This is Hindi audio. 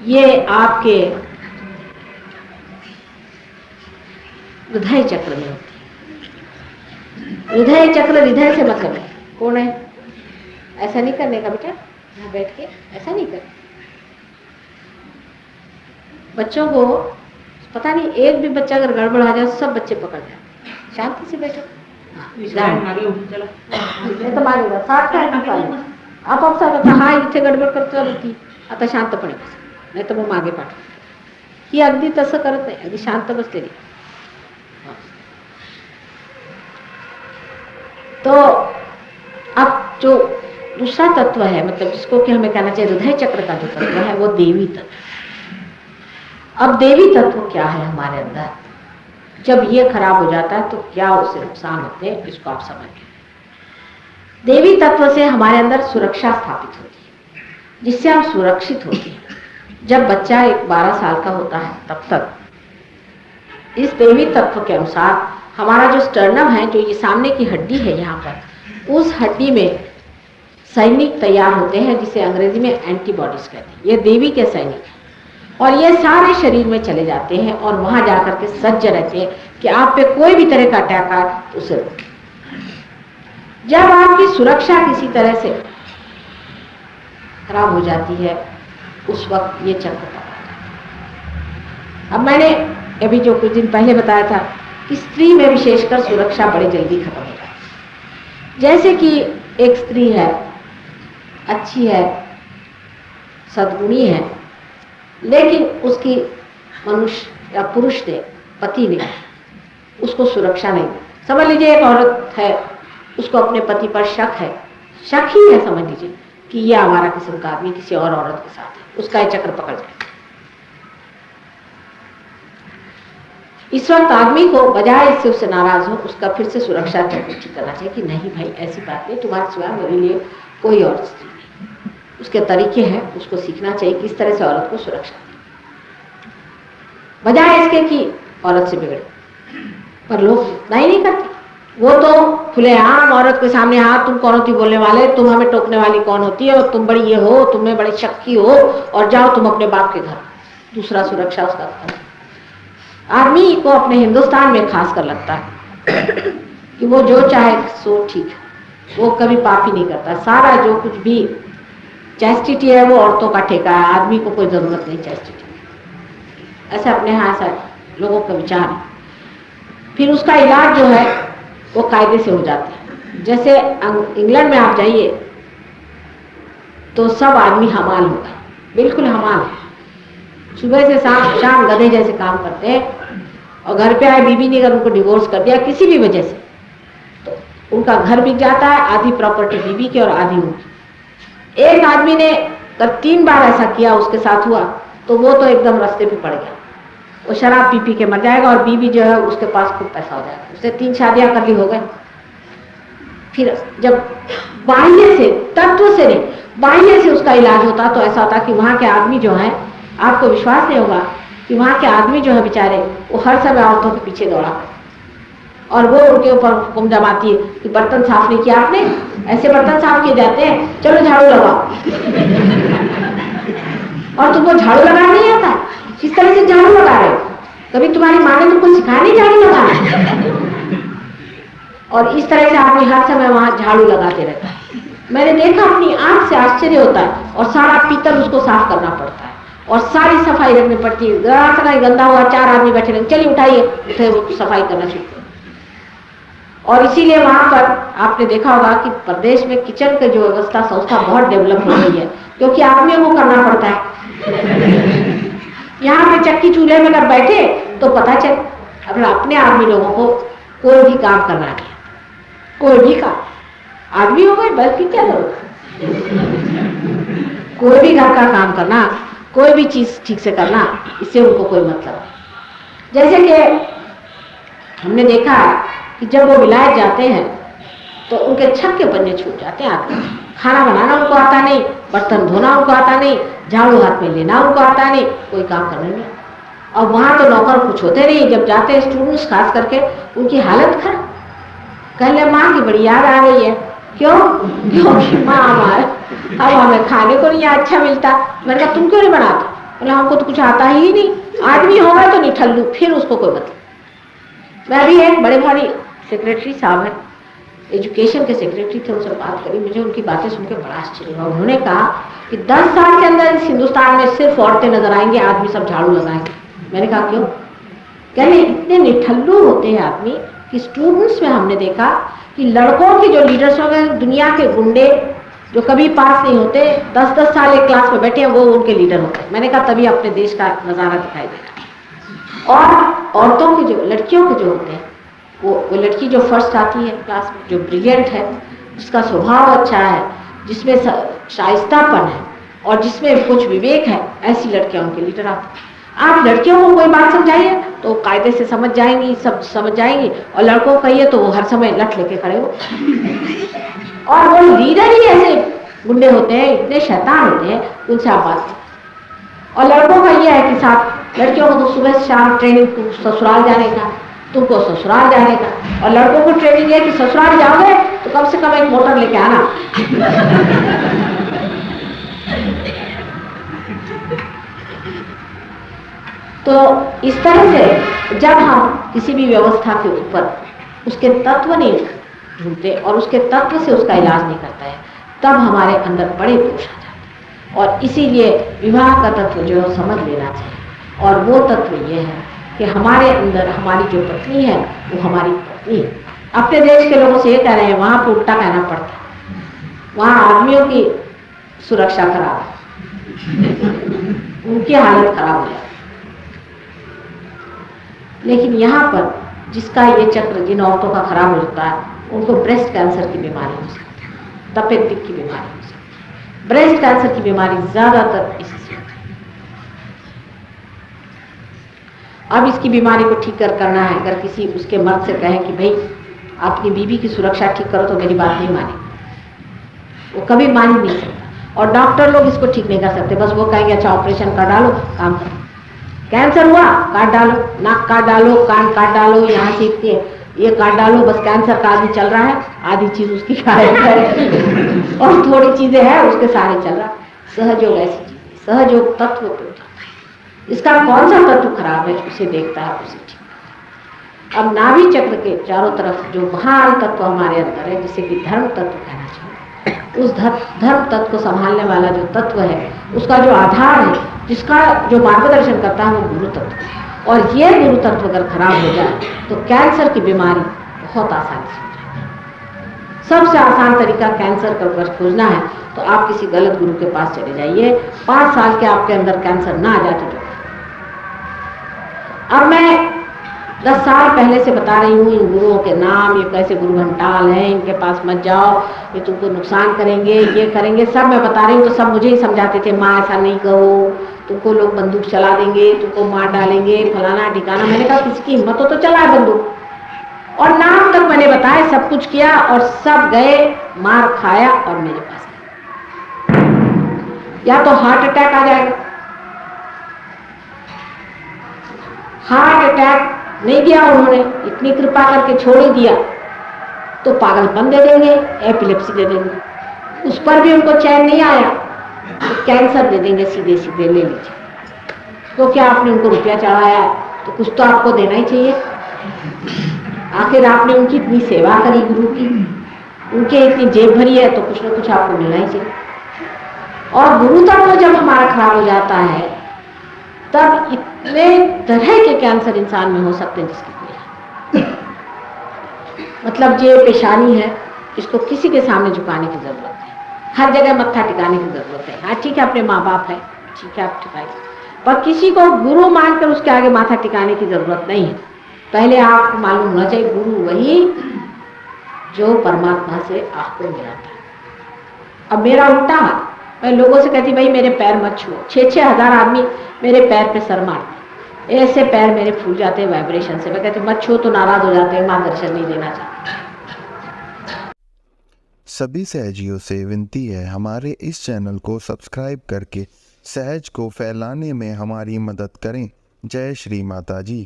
ये आपके हृदय चक्र में होती है। हृदय चक्र, हृदय से मतलब है कौन है? ऐसा नहीं करने का बेटा, यहाँ बैठ के ऐसा नहीं कर। बच्चों को पता नहीं, एक भी बच्चा अगर गड़बड़ आ जाए सब बच्चे पकड़ जाए। शांति से बैठो, नहीं तो मारेगा साथ का आप हाँ इथे गडबड करतो होती आता शांतपणे बस, नाही तर मग मागे पाठव। ही अगदी तसं करत नाही, अगदी शांत बसलेली। तो अब जो दूसरा तत्व है, मतलब जिसको कि हमें कहना चाहिए हृदय चक्र का जो तत्व है वो देवी तत्व। अब देवी तत्व क्या है हमारे अंदर, जब ये खराब हो जाता है तो क्या उससे नुकसान होते हैं, इसको आप समझिए। देवी तत्व से हमारे अंदर सुरक्षा स्थापित होती है, जिससे हम सुरक्षित होते हैं। जब बच्चा 12 साल का होता है तब तक इस देवी तत्व के अनुसार हमारा जो स्टर्नम है, जो ये सामने की हड्डी है यहाँ पर, उस हड्डी में सैनिक तैयार होते हैं जिसे अंग्रेजी में एंटीबॉडीज कहते हैं। ये देवी के सैनिक हैं और ये सारे शरीर में चले जाते हैं और वहां जाकर के सज्ज रहते हैं कि आप पे कोई भी तरह का अटैक आए उसे रोकें। जब आपकी सुरक्षा किसी तरह से खराब हो जाती है उस वक्त ये चक्र पकड़ता है। अब मैंने अभी जो कुछ दिन पहले बताया था कि स्त्री में विशेषकर सुरक्षा बड़ी जल्दी खत्म हो जाती है। जैसे कि एक स्त्री है, अच्छी है, सद्गुणी है, लेकिन उसकी मनुष्य या पुरुष ने, पति ने उसको सुरक्षा नहीं दी। समझ लीजिए एक औरत है, उसको अपने पति पर शक है, शक ही है, समझ लीजिए कि ये हमारा किस्म का आदमी किसी और औरत के साथ है, उसका ये चक्र पकड़ जाए। इस वक्त आदमी को बजाय इससे उससे नाराज हो, उसका फिर से सुरक्षा चक्र करना चाहिए कि नहीं भाई ऐसी बात नहीं, तुम्हारे सिवा मेरे लिए कोई और स्त्री नहीं। उसके तरीके हैं, उसको सीखना चाहिए किस तरह से औरत को सुरक्षा दें, बजाय इसके कि औरत से बिगड़े। पर लोग इतना ही नहीं करते, वो तो खुलेआम औरत के सामने, हाँ तुम कौन होती बोलने वाले, तुम हमें टोकने वाली कौन होती है, और तुम बड़ी ये हो, तुम्हें बड़ी शक्की हो, और जाओ तुम अपने बाप के घर। दूसरा सुरक्षा उसका था। आदमी को अपने हिंदुस्तान में खास कर लगता है कि वो जो चाहे सो ठीक है, वो कभी पाप ही नहीं करता। सारा जो कुछ भी चैस्टिटी है वो औरतों का ठेका है, आदमी को कोई जरूरत नहीं चैस्टिटी। ऐसा अपने यहाँ ऐसा लोगों का विचार है। फिर उसका इलाज जो है वो कायदे से हो जाता है। जैसे इंग्लैंड में आप जाइए तो सब आदमी हमाल होगा, बिल्कुल हमाल है, सुबह से शाम गधे जैसे काम करते हैं। और घर पे आए बीवी ने अगर उनको डिवोर्स कर दिया किसी भी वजह से, तो उनका घर बिक जाता है, आधी प्रॉपर्टी बीवी की और आधी उनकी। एक आदमी ने जब 3 बार ऐसा किया उसके साथ हुआ तो वो तो एकदम रास्ते पे पड़ गया, वो शराब पी के मर जाएगा और बीवी जो है उसके पास खूब पैसा हो जाएगा। उसने 3 शादियां कर ली, हो गए। फिर जब बाह्य से, तत्व से नहीं, बाह्य से उसका इलाज होता तो ऐसा होता कि वहां के आदमी जो है, आपको विश्वास नहीं होगा कि वहां के आदमी जो है बेचारे, वो हर समय औरतों के पीछे दौड़ा और वो उनके ऊपर हुक्म जमाती है कि बर्तन साफ नहीं किया आपने, ऐसे बर्तन साफ किए जाते हैं, चलो झाड़ू लगाओ। और तुमको झाड़ू लगाना नहीं आता, किस तरह से झाड़ू लगा रहे हो, कभी तुम्हारी माँ ने तुमको सिखाया नहीं झाड़ू लगाना। और इस तरह से आदमी हर समय वहां झाड़ू लगाते रहता है। मैंने देखा, अपनी आंख से आश्चर्य होता है। और सारा पीतल उसको साफ करना पड़ता है और सारी सफाई रखनी पड़ती है। जरा सा गंदा हुआ, 4 आदमी बैठे रहेंगे, चलिए उठाइए, उठे सफाई करना शुरू करो। और इसीलिए वहां पर आपने देखा होगा कि प्रदेश में किचन की जो व्यवस्था संस्था बहुत डेवलप हो गई है, क्योंकि आदमियों को करना पड़ता है। यहाँ पे चक्की चूल्हे में अगर बैठे तो पता चले, अगर अपने आदमी लोगों को कोई भी काम करना नहीं, कोई भी काम, आदमी हो गए बल्कि क्या लोग, कोई भी घर का काम करना, कोई भी चीज ठीक से करना, इससे उनको कोई मतलब नहीं। जैसे कि हमने देखा कि जब वो विलायत जाते हैं तो उनके छत के पन्ने छूट जाते हैं। आदमी खाना बनाना उनको आता नहीं, बर्तन धोना उनको आता नहीं, झाड़ू हाथ में लेना उनको आता नहीं, कोई काम करना नहीं। और वहां तो नौकर कुछ होते नहीं। जब जाते हैं स्टूडेंट्स खास करके, उनकी हालत खराब, कहले माँ की बड़ी याद आ गई है। क्यों? क्योंकि माँ हमारे अब हमें खाने को नहीं अच्छा मिलता। मैंने कहा तुम क्यों नहीं बनाते? बोले हमको तो कुछ आता ही नहीं, आदमी होगा तो निठल्लू, फिर उसको कोई मतलब। मैं भी एक बड़े भारी सेक्रेटरी साहब है, एजुकेशन के सेक्रेटरी थे, उनसे बात करी, मुझे उनकी बातें सुनकर बड़ा आश्चर्य हुआ। उन्होंने कहा कि 10 साल के अंदर इस हिंदुस्तान में सिर्फ औरतें नजर आएंगी, आदमी सब झाड़ू लगाएंगे। मैंने कहा क्यों? कहने इतने निठल्लू होते हैं आदमी कि स्टूडेंट्स में हमने देखा कि लड़कों के जो लीडर्स हो गए, दुनिया के गुंडे जो कभी पास नहीं होते, 10-10 साल एक क्लास में बैठे हैं, वो उनके लीडर होते हैं। मैंने कहा तभी अपने देश का नजारा दिखाई देगा। और औरतों के जो, लड़कियों के जो होते हैं, वो लड़की जो फर्स्ट आती है क्लास में, जो ब्रिलियंट है, जिसका स्वभाव अच्छा है, जिसमें शाइस्तापन है और जिसमें कुछ विवेक है, ऐसी लड़कियां उनके लीडर आती हैं। आप लड़कियों को कोई बात समझाइए तो कायदे से समझ जाएंगी, सब समझ जाएंगी, और लड़कों को कहिए तो वो हर समय लठ लेके खड़े हो। और वो लीडर ही ऐसे गुंडे होते हैं, इतने शैतान होते हैं, उनसे आप बात करें। और लड़कों का ये है कि साथ लड़कियों को तो सुबह शाम ट्रेनिंग, ससुराल जाने का, तुमको ससुराल जाने का, और लड़कों को ट्रेनिंग है कि ससुराल जाओगे तो कम से कम एक मोटर लेके आना। तो इस तरह से जब हम किसी भी व्यवस्था के ऊपर उसके तत्व नहीं ढूंढते और उसके तत्व से उसका इलाज नहीं करता है, तब हमारे अंदर बड़े दोष आ जाते हैं। और इसीलिए विवाह का तत्व जो है समझ लेना चाहिए। और वो तत्व ये है कि हमारे अंदर हमारी जो पत्नी है वो हमारी पत्नी है। अपने देश के लोगों से ये कह रहे हैं, वहां पर उल्टा कहना पड़ता है, वहां आदमियों की सुरक्षा खराब है, उनकी हालत खराब हो जाती है। लेकिन यहाँ पर जिसका ये चक्र, जिन औरतों का खराब हो जाता है, उनको ब्रेस्ट कैंसर की बीमारी हो सकती है, तपेदिक की बीमारी हो सकती है। ब्रेस्ट कैंसर की बीमारी ज्यादातर इससे होती है। अब इसकी बीमारी को ठीक करना है, अगर किसी उसके मर्द से कहे कि भाई अपनी बीवी की सुरक्षा ठीक करो, तो मेरी बात नहीं मानेगी, वो कभी मान ही नहीं सकता। और डॉक्टर लोग इसको ठीक नहीं कर सकते, बस वो कहेंगे अच्छा ऑपरेशन कर डालो, काम करो। कैंसर हुआ, काट डालो, नाक काट डालो, कान काट डालो, यहाँ से ये काट डालो, बस कैंसर का आदमी चल रहा है, आधी चीज उसकी गायब है और थोड़ी चीजें हैं उसके सारे चल रहा। सहयोग ऐसी चीज, सहयोग तत्व पे उठाता है, इसका कौन सा तत्व खराब है उसे देखता है, उसे ठीक। अब नाभि चक्र के चारों तरफ जो महान तत्व हमारे अंदर है, जिसे कि धर्म तत्व कहना चाहिए, उस धर्म तत्व को संभालने वाला जो तत्व है, उसका जो आधार है, जिसका जो मार्गदर्शन करता है, वो गुरु तत्व है। और ये गुरु तत्व अगर खराब हो जाए तो कैंसर की बीमारी बहुत आसानी से हो जाती है। सबसे आसान तरीका कैंसर का अगर खोजना है तो आप किसी गलत गुरु के पास चले जाइए, 5 साल के आपके अंदर कैंसर ना आ जाए तो। अब मैं 10 साल पहले से बता रही हूँ इन गुरुओं के नाम, ये कैसे गुरु घंटाल हैं, इनके पास मत जाओ, ये तुमको नुकसान करेंगे, ये करेंगे, सब मैं बता रही हूँ। तो सब मुझे ही समझाते थे, माँ ऐसा नहीं कहो, तुमको लोग बंदूक चला देंगे, तुमको मार डालेंगे, फलाना ठिकाना। मैंने कहा किसी की हिम्मत हो तो चलाए बंदूक, और नाम तक मैंने बताया, सब कुछ किया, और सब गए, मार खाया और मेरे पास या तो हार्ट अटैक आ जाएगा, हार्ट अटैक नहीं दिया उन्होंने, इतनी कृपा करके छोड़ ही दिया, तो पागलपन दे देंगे, एपिलेप्सी दे देंगे, उस पर भी उनको चैन नहीं आया तो कैंसर दे देंगे, सीधे सीधे ले लीजिए। तो क्या आपने उनको रुपया चढ़ाया तो कुछ तो आपको देना ही चाहिए। आखिर आपने उनकी इतनी सेवा करी, गुरु की, उनके इतनी जेब भरी है, तो कुछ ना कुछ आपको मिलना ही चाहिए। और गुरु तत्व जब हमारा खराब हो जाता है, तब इतने तरह के कैंसर इंसान में हो सकते हैं जिसकी कोई मतलब जे पेशानी है, इसको किसी के सामने झुकाने की जरूरत है, हर जगह मत्था टिकाने की जरूरत है। हाँ ठीक है, अपने माँ बाप है, ठीक है आप टिकाइए, पर किसी को गुरु मानकर उसके आगे माथा टिकाने की जरूरत नहीं है। पहले आपको मालूम होना चाहिए गुरु वही जो परमात्मा से आपको मिलाता है। अब मेरा उल्टा हाल, मैं लोगों से कहती भाई मेरे पैर मत छुओ, 6-6 हजार आदमी मेरे पैर पे सर मारते, ऐसे पैर मेरे फूल जाते हैं वाइब्रेशन से। मैं कहती मत छुओ तो नाराज हो जाते हैं, मार्गदर्शन नहीं देना चाहते। सभी सहजियों से विनती है, हमारे इस चैनल को सब्सक्राइब करके सहज को फैलाने में हमारी मदद करें। जय श्री माता जी।